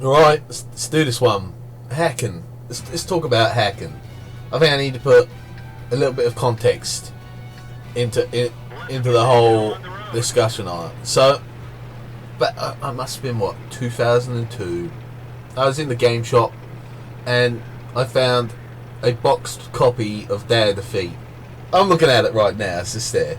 Right, let's do this one. Hacking. Let's talk about hacking. I think I need to put a little bit of context into the whole discussion on it. So, but I must have been, what, 2002. I was in the game shop and I found a boxed copy of Day of Defeat. I'm looking at it right now. It's just there.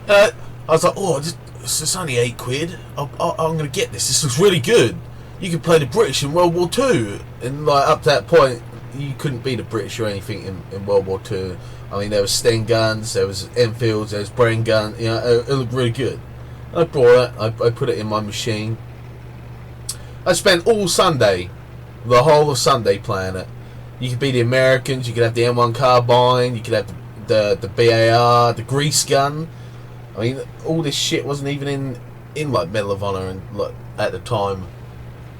I was like, oh, it's only £8. I'm going to get this. This looks really good. You can play the British in World War Two, and like up to that point, you couldn't be the British or anything in World War Two. I mean, there was Sten guns, there was Enfields, there was Brain gun. You know, it looked really good. I brought it. I put it in my machine. I spent all Sunday, the whole of Sunday, playing it. You could be the Americans. You could have the M1 carbine. You could have the BAR, the grease gun. I mean, all this shit wasn't even in like Medal of Honor and like at the time.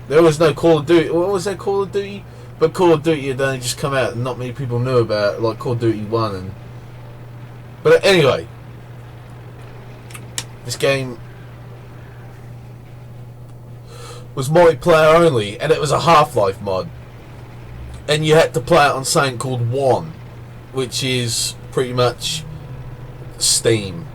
There was no Call of Duty. What was that, Call of Duty? But Call of Duty had only just come out and not many people knew about it, like Call of Duty 1. But anyway, this game was multiplayer only, and it was a Half-Life mod. And you had to play it on something called One, which is pretty much Steam.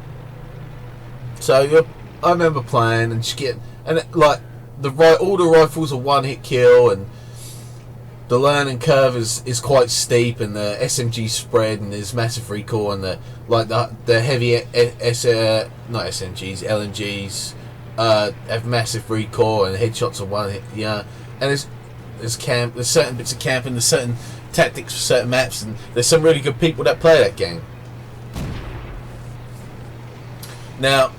So I remember playing and just getting, and all the rifles are one-hit kill, and the learning curve is quite steep, and the SMG spread, and there's massive recoil, and the heavy not SMGs, LMGs have massive recoil, and headshots are one hit, yeah. And there's certain bits of camping, there's certain tactics for certain maps, and there's some really good people that play that game. Now,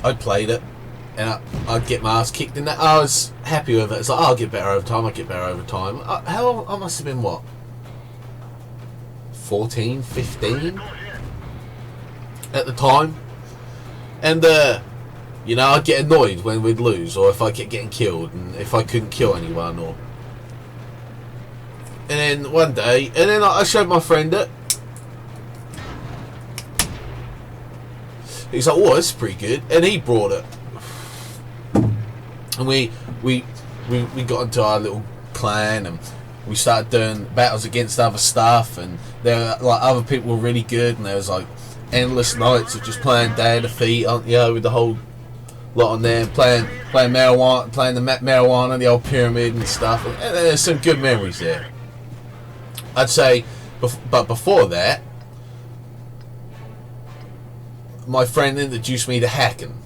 I played it, and I'd get my ass kicked in that. I was happy with it. It's like, I'll get better over time. I must have been, what, 14, 15 at the time. And, I'd get annoyed when we'd lose, or if I kept getting killed, and if I couldn't kill anyone, or... And then one day, and then I showed my friend it. He's like, oh, this is pretty good. And he brought it. And we got into our little clan, and we started doing battles against other stuff, and there were, like, other people were really good, and there was like endless nights of just playing Day of Defeat, with the whole lot on there, and playing marijuana, playing the marijuana, the old pyramid and stuff. And there's some good memories there, I'd say. But before that, my friend introduced me to hacking.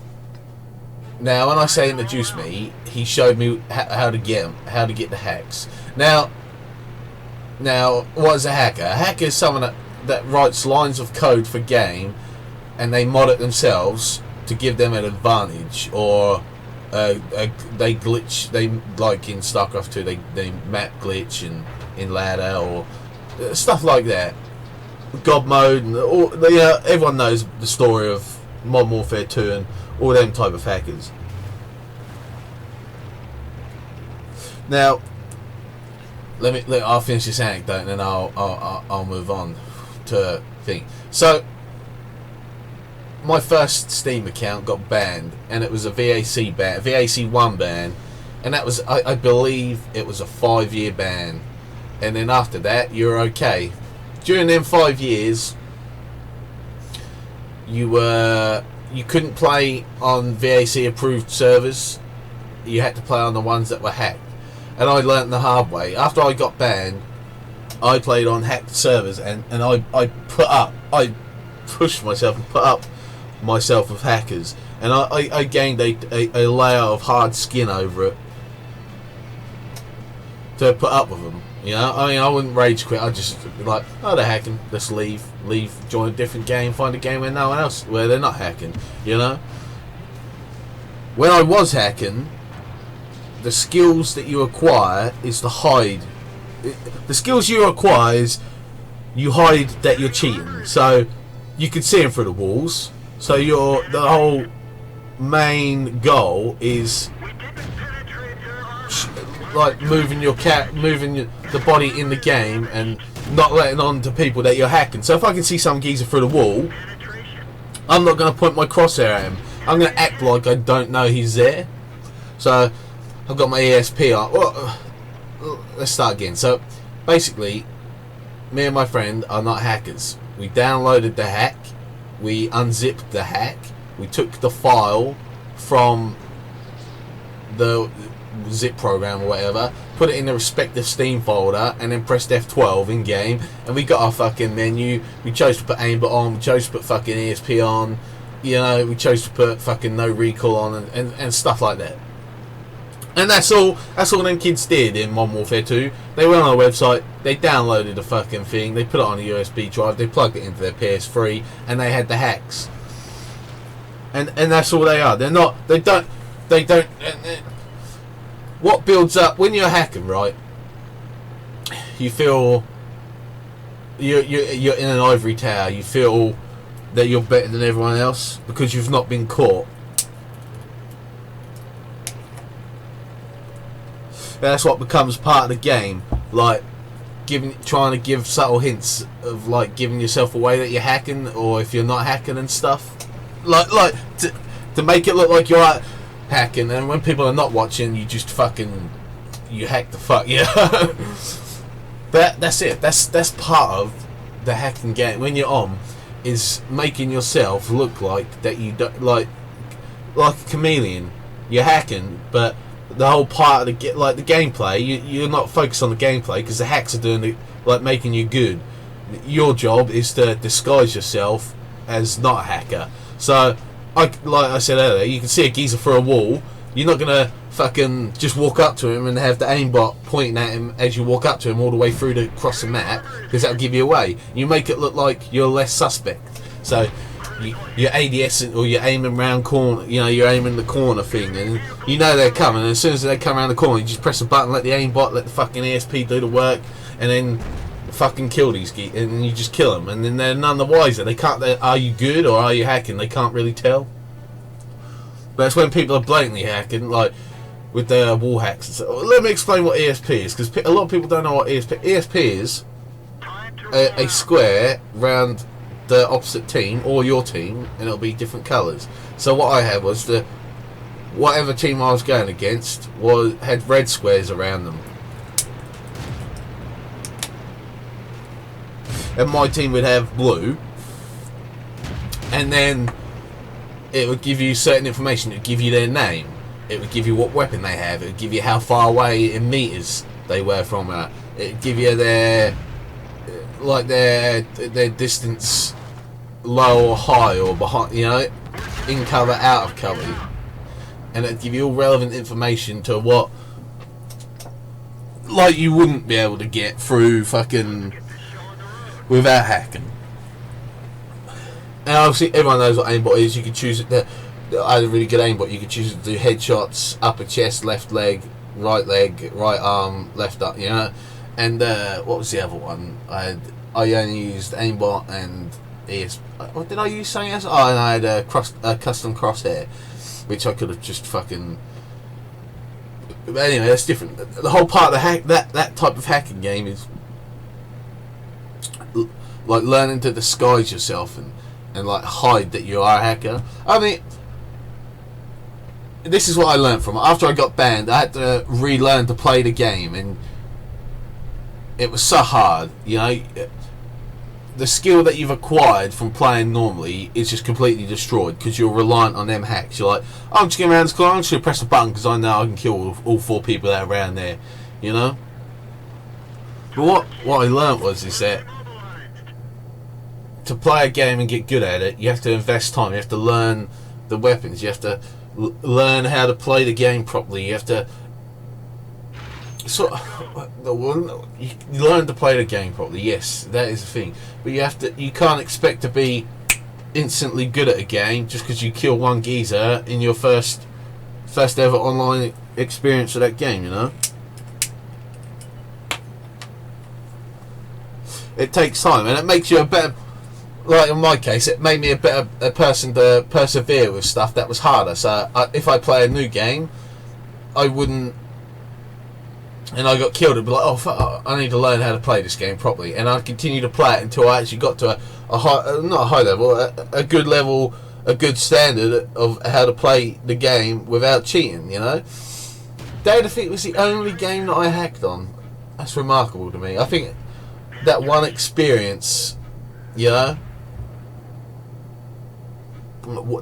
Now, when I say introduce me, he showed me how to get the hacks. Now, what is a hacker? A hacker is someone that writes lines of code for game, and they mod it themselves to give them an advantage, or they glitch. They, like in StarCraft 2, they map glitch in ladder, or stuff like that. God mode, and everyone knows the story of Modern Warfare 2 and all them type of hackers. Now, I'll finish this anecdote, and then I'll move on to thing. So, my first Steam account got banned, and it was a VAC ban, a VAC1 ban, and that was, I believe, it was a 5-year ban, and then after that, you're okay. During them 5 years, you couldn't play on VAC approved servers. You had to play on the ones that were hacked. And I learnt the hard way. After I got banned, I played on hacked servers, and I pushed myself and put up myself with hackers, and I gained a layer of hard skin over it to put up with them. I mean, I wouldn't rage quit. I'd just be like, oh, they're hacking, let's leave, join a different game, find a game where no one else, where they're not hacking, When I was hacking, the skills that you acquire is to hide. The skills you acquire is you hide that you're cheating, so you can see them through the walls. So the whole main goal is like moving the body in the game and not letting on to people that you're hacking. So if I can see some geezer through the wall, I'm not going to point my crosshair at him. I'm going to act like I don't know he's there. So I've got my ESP on. Well, let's start again. So basically, me and my friend are not hackers. We downloaded the hack, we unzipped the hack, we took the file from the zip program or whatever, put it in the respective Steam folder, and then pressed F12 in game, and we got our fucking menu. We chose to put aimbot on, we chose to put fucking ESP on, you know, we chose to put fucking no recall on, and stuff like that. And that's all them kids did in Modern Warfare 2. They went on a website, they downloaded the fucking thing, they put it on a USB drive, they plugged it into their PS3, and they had the hacks. And that's all they are. They don't. What builds up when you're hacking, right? You feel you're in an ivory tower. You feel that you're better than everyone else because you've not been caught. That's what becomes part of the game, like trying to give subtle hints of like giving yourself away that you're hacking, or if you're not hacking and stuff, like to make it look like you're hacking, and when people are not watching, you just fucking hack the fuck, yeah. That's it. That's part of the hacking game. When you're on, is making yourself look like that you don't like a chameleon. You're hacking, but the whole part of the gameplay, you're not focused on the gameplay because the hacks are doing making you good. Your job is to disguise yourself as not a hacker. So, like I said earlier, you can see a geezer through a wall. You're not gonna fucking just walk up to him and have the aimbot pointing at him as you walk up to him all the way through across the map, because that'll give you away. You make it look like you're less suspect. So you're ADS or you're aiming round corner, you know, you're aiming the corner thing, and you know they're coming, and as soon as they come around the corner, you just press a button, let the aimbot, let the fucking ESP do the work, and then fucking kill these geeks, and you just kill them, and then they're none the wiser. Are you good or are you hacking? They can't really tell. But it's when people are blatantly hacking, like with their wall hacks. So, let me explain what ESP is, because a lot of people don't know what ESP is. A square round the opposite team or your team, and it'll be different colours. So what I had was whatever team I was going against had red squares around them, and my team would have blue, and then it would give you certain information. It would give you their name, it would give you what weapon they have, it would give you how far away in meters they were from it would give you their distance, low or high or behind, you know, in cover, out of cover, and it'd give you all relevant information to what, like, you wouldn't be able to get through fucking without hacking. And obviously everyone knows what aimbot is. You can choose it to, I had a really good aimbot, you could choose it to do headshots, upper chest, left leg, right arm, left up, you know. And what was the other one? I only used aimbot and what did I use something else? Oh, and I had a custom crosshair, which I could have just fucking. But anyway, that's different. The whole part of the hack, that type of hacking game is like learning to disguise yourself and like hide that you are a hacker. I mean, this is what I learned from it. After I got banned, I had to relearn to play the game, and it was so hard, you know. The skill that you've acquired from playing normally is just completely destroyed because you're reliant on them hacks. You're like, oh, I'm just getting around this corner, I'm just going to press a button because I know I can kill all 4 people that are around there, you know. But what I learnt is that to play a game and get good at it, you have to invest time. You have to learn the weapons. You have to learn how to play the game properly. You have to you learn to play the game properly. Yes, that is the thing. But you can't expect to be instantly good at a game just because you kill one geezer in your first ever online experience of that game, you know. It takes time, and it makes you a better. Like in my case, it made me a person to persevere with stuff that was harder. So if I play a new game, I wouldn't, and I got killed, I'd be like, oh fuck, I need to learn how to play this game properly, and I'd continue to play it until I actually got to a high, not a high level, a good level, a good standard of how to play the game without cheating, you know. Day Defeat was the only game that I hacked on. That's remarkable to me. I think that one experience, you know,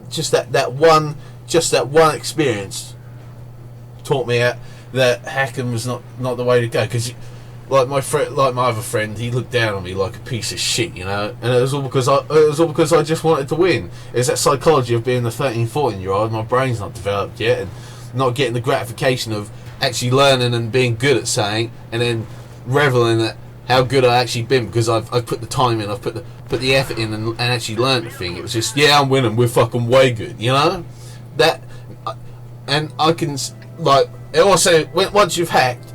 just that one experience taught me that hacking was not the way to go. Because like my other friend, he looked down on me like a piece of shit, you know, and it was all because I just wanted to win. It's that psychology of being a 13, 14-year-old. My brain's not developed yet, and not getting the gratification of actually learning and being good at something, and then reveling at how good I actually been because I've put the time in, I've put the effort in, and actually learned the thing. It was just, yeah, I'm winning, we're fucking way good, you know. That, and I can like also once you've hacked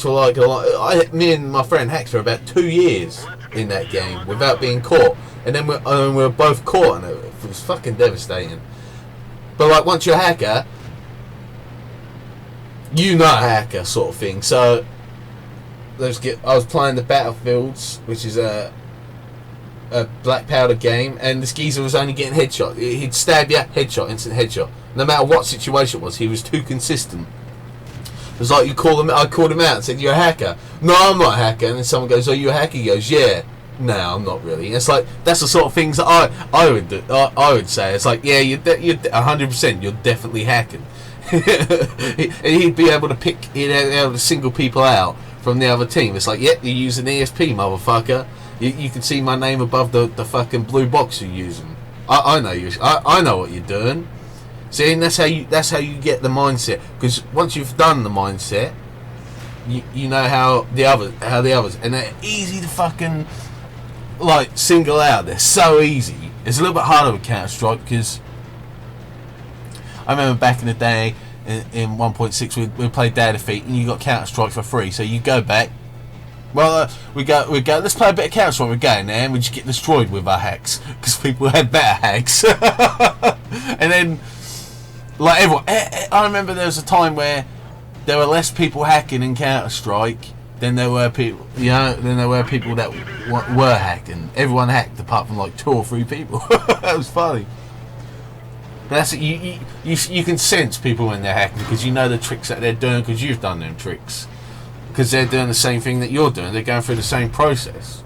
for like me and my friend hacked for about 2 years in that game without being caught, and then we were both caught, and it was fucking devastating. But like once you're a hacker, you know a hacker sort of thing. So I was playing the Battlefields, which is a black powder game, and this geezer was only getting headshot. He'd stab you, headshot, instant headshot. No matter what situation it was, he was too consistent. It was like I called him out and said, "You're a hacker." "No, I'm not a hacker." And then someone goes, "Oh, you're a hacker?" He goes, "Yeah." "No, I'm not really." And it's like, that's the sort of things that I would do. I would say, it's like, yeah, you're 100%, you're definitely hacking. He'd be able to single people out from the other team. It's like, yep, you're using ESP, motherfucker. You can see my name above the fucking blue box you're using. I know I know what you're doing. See, and that's how you get the mindset. Because once you've done the mindset, you know how the others, and they're easy to fucking like single out. They're so easy. It's a little bit harder with Counter-Strike because I remember back in the day in 1.6 we played Day Defeat, and you got Counter-Strike for free. So you go back. Well, we go. Let's play a bit of Counter-Strike. We're going there, and we just get destroyed with our hacks because people had better hacks. And then, like everyone, I remember there was a time where there were less people hacking in Counter-Strike than there were people. You know, than there were people that were hacking. Everyone hacked apart from like 2 or 3 people. That was funny. But that's it. You can sense people when they're hacking because you know the tricks that they're doing because you've done them tricks. Because they're doing the same thing that you're doing. They're going through the same process.